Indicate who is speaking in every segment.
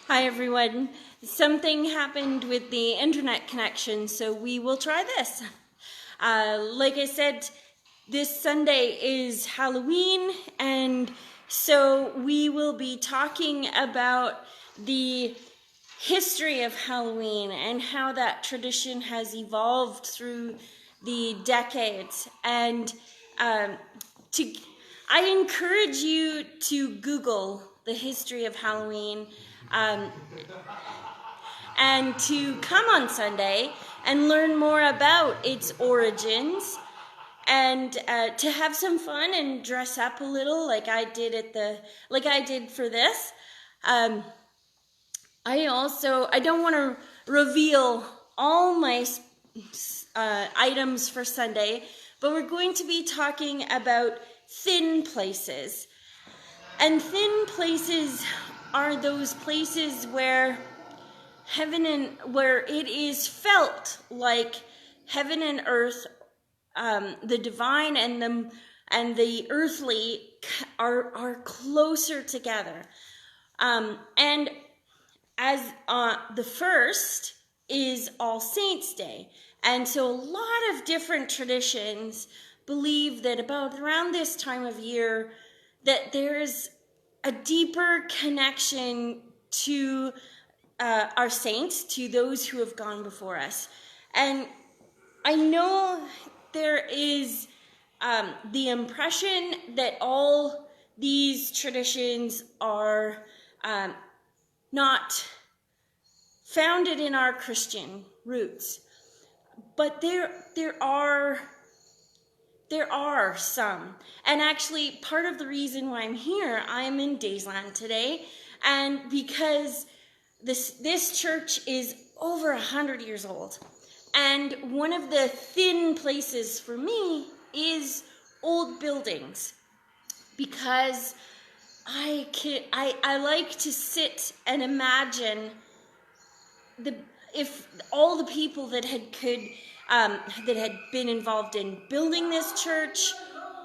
Speaker 1: Hi everyone. Something happened with the internet connection, so we will try this. Like I said, this Sunday is Halloween, and so we will be talking about the history of Halloween and how that tradition has evolved through the decades. And I encourage you to Google the history of Halloween and to come on Sunday and learn more about its origins and to have some fun and dress up a little like I did for this. I don't want to reveal all my items for Sunday, but we're going to be talking about thin places. And thin places are those places where where it is felt like heaven and earth, the divine and the earthly are closer together. And as the first is All Saints Day. And so a lot of different traditions believe that about around this time of year that there's a deeper connection to our saints, to those who have gone before us. And I know there is the impression that all these traditions are not founded in our Christian roots, but there are some. And actually, part of the reason why I'm here, I'm in Daysland today, and because this church is over 100 years old. And one of the thin places for me is old buildings, because I like to sit and imagine if all the people that had been involved in building this church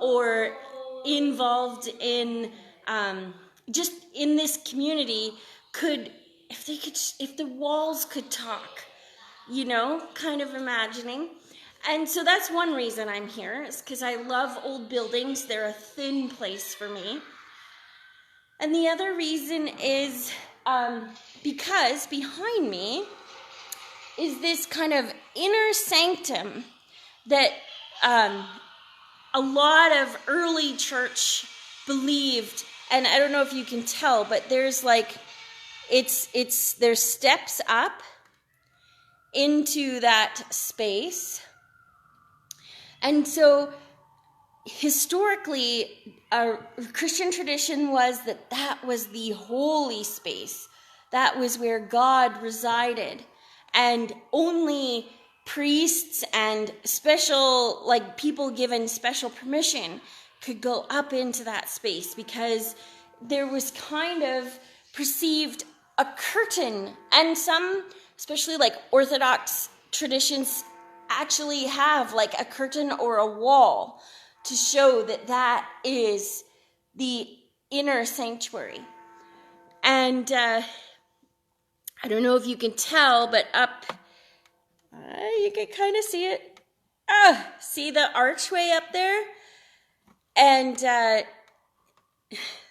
Speaker 1: or involved in just in this community if the walls could talk, kind of imagining. And so that's one reason I'm here, is because I love old buildings. They're a thin place for me. And the other reason is because behind me is this kind of inner sanctum that a lot of early church believed. And I don't know if you can tell, but there's there's steps up into that space. And so historically, our Christian tradition was that was the holy space. That was where God resided. And only priests and special, people given special permission could go up into that space, because there was kind of perceived a curtain. And some, especially Orthodox traditions, actually have a curtain or a wall to show that is the inner sanctuary. And I don't know if you can tell, but up, you can kind of see it. See the archway up there? And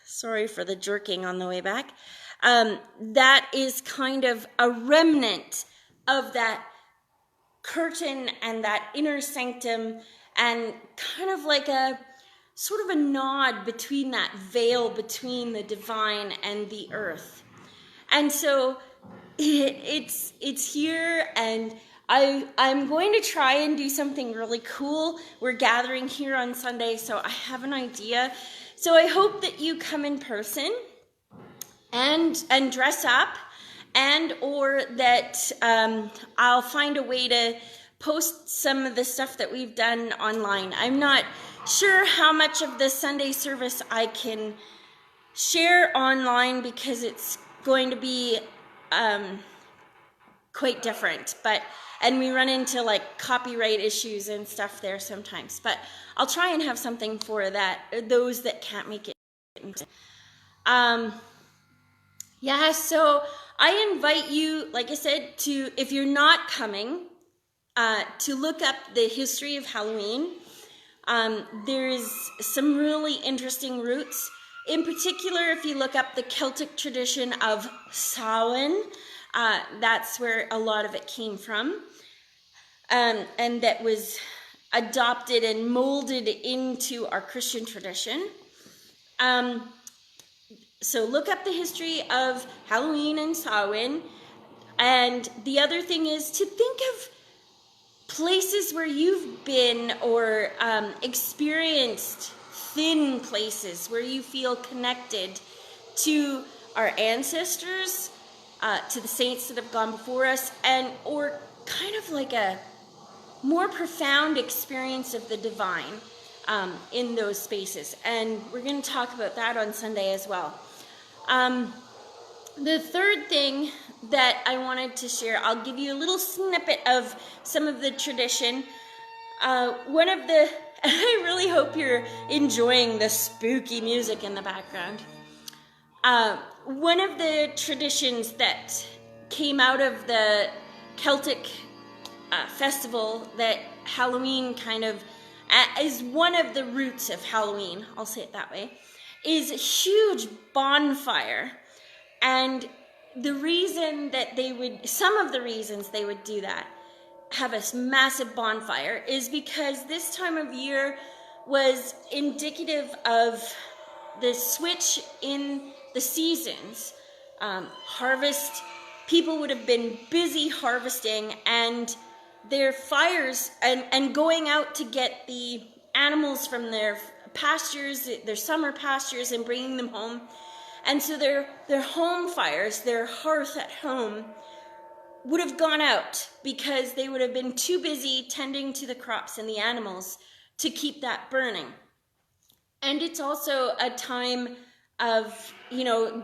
Speaker 1: sorry for the jerking on the way back. That is kind of a remnant of that curtain and that inner sanctum, and kind of like a sort of a nod between that veil between the divine and the earth. And so it's here, and I'm going to try and do something really cool. We're gathering here on Sunday, so I have an idea. So I hope that you come in person and dress up, and or that I'll find a way to post some of the stuff that we've done online. I'm not sure how much of the Sunday service I can share online, because it's going to be quite different, and we run into copyright issues and stuff there sometimes, but I'll try and have something for those that can't make it. So I invite you, like I said, to, if you're not coming, to look up the history of Halloween. There's some really interesting roots. In particular, if you look up the Celtic tradition of Samhain, that's where a lot of it came from. And that was adopted and molded into our Christian tradition. So look up the history of Halloween and Samhain. And the other thing is to think of places where you've been or experienced thin places where you feel connected to our ancestors, to the saints that have gone before us, and or kind of like a more profound experience of the divine in those spaces. And we're going to talk about that on Sunday as well. The third thing that I wanted to share, I'll give you a little snippet of some of the tradition. I really hope you're enjoying the spooky music in the background. One of the traditions that came out of the Celtic festival that Halloween kind of is one of the roots of Halloween, I'll say it that way, is a huge bonfire. And the reason that some of the reasons they would do that, have a massive bonfire, is because this time of year was indicative of the switch in the seasons. Harvest, people would have been busy harvesting, and their fires and going out to get the animals from their pastures, their summer pastures, and bringing them home. And so their home fires, their hearth at home, would have gone out because they would have been too busy tending to the crops and the animals to keep that burning. And it's also a time of,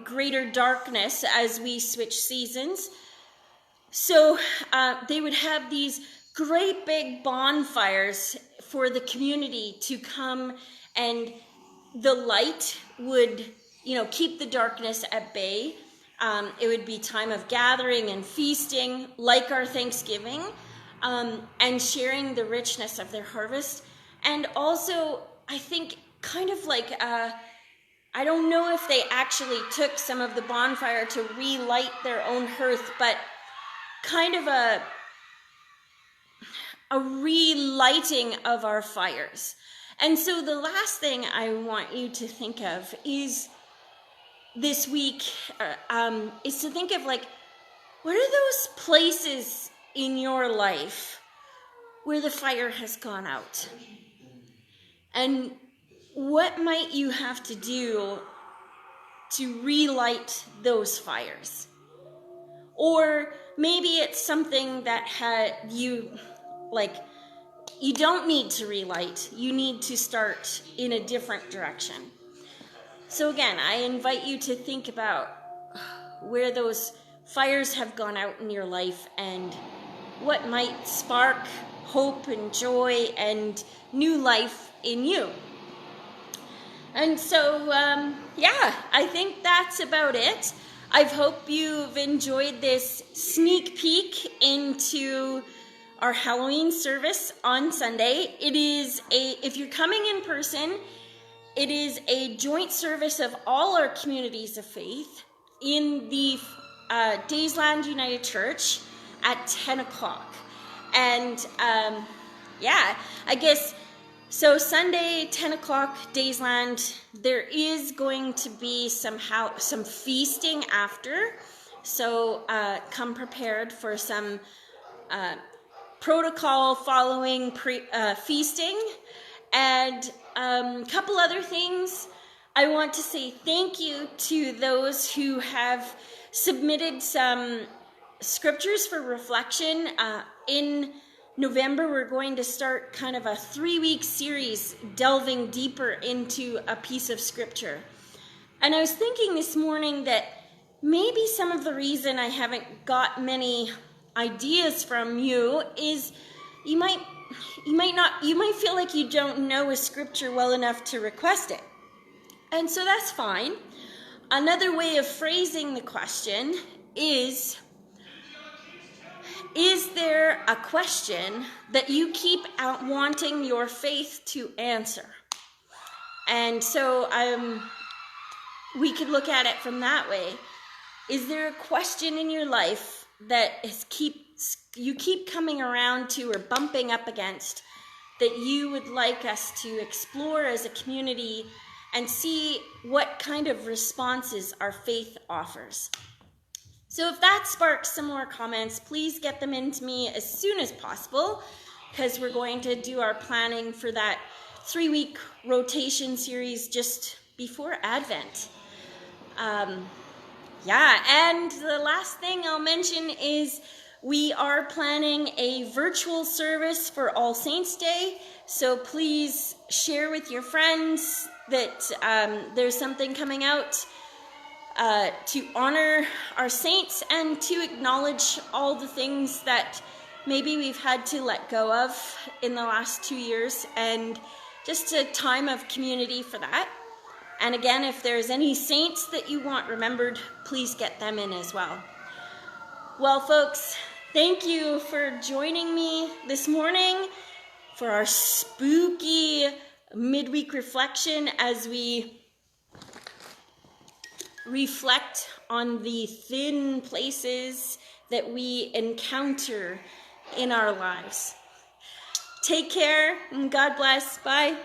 Speaker 1: greater darkness as we switch seasons. So they would have these great big bonfires for the community to come, and the light would keep the darkness at bay. It would be time of gathering and feasting, like our Thanksgiving, and sharing the richness of their harvest. And also, I think, kind of like, I don't know if they actually took some of the bonfire to relight their own hearth, but kind of a relighting of our fires. And so the last thing I want you to think of is this week is to think of, like, what are those places in your life where the fire has gone out? And what might you have to do to relight those fires? Or maybe it's something that you don't need to relight. You need to start in a different direction. So again, I invite you to think about where those fires have gone out in your life and what might spark hope and joy and new life in you. And so, I think that's about it. I hope you've enjoyed this sneak peek into our Halloween service on Sunday. If you're coming in person, it is a joint service of all our communities of faith in the Daysland United Church at 10 o'clock. And I guess, so Sunday, 10 o'clock, Daysland, there is going to be some feasting after. So come prepared for some protocol following feasting. And a couple other things. I want to say thank you to those who have submitted some scriptures for reflection. In November, we're going to start kind of a 3-week series delving deeper into a piece of scripture. And I was thinking this morning that maybe some of the reason I haven't got many ideas from you is you might feel like you don't know a scripture well enough to request it. And so that's fine. Another way of phrasing the question is there a question that you keep out wanting your faith to answer? And so we could look at it from that way. Is there a question in your life that you keep coming around to or bumping up against that you would like us to explore as a community and see what kind of responses our faith offers? So if that sparks some more comments, please get them into me as soon as possible, because we're going to do our planning for that 3-week rotation series just before Advent. And the last thing I'll mention is we are planning a virtual service for All Saints Day, so please share with your friends that there's something coming out to honor our saints and to acknowledge all the things that maybe we've had to let go of in the last 2 years, and just a time of community for that. And again, if there's any saints that you want remembered, please get them in as well. Well, folks, thank you for joining me this morning for our spooky midweek reflection as we reflect on the thin places that we encounter in our lives. Take care and God bless. Bye.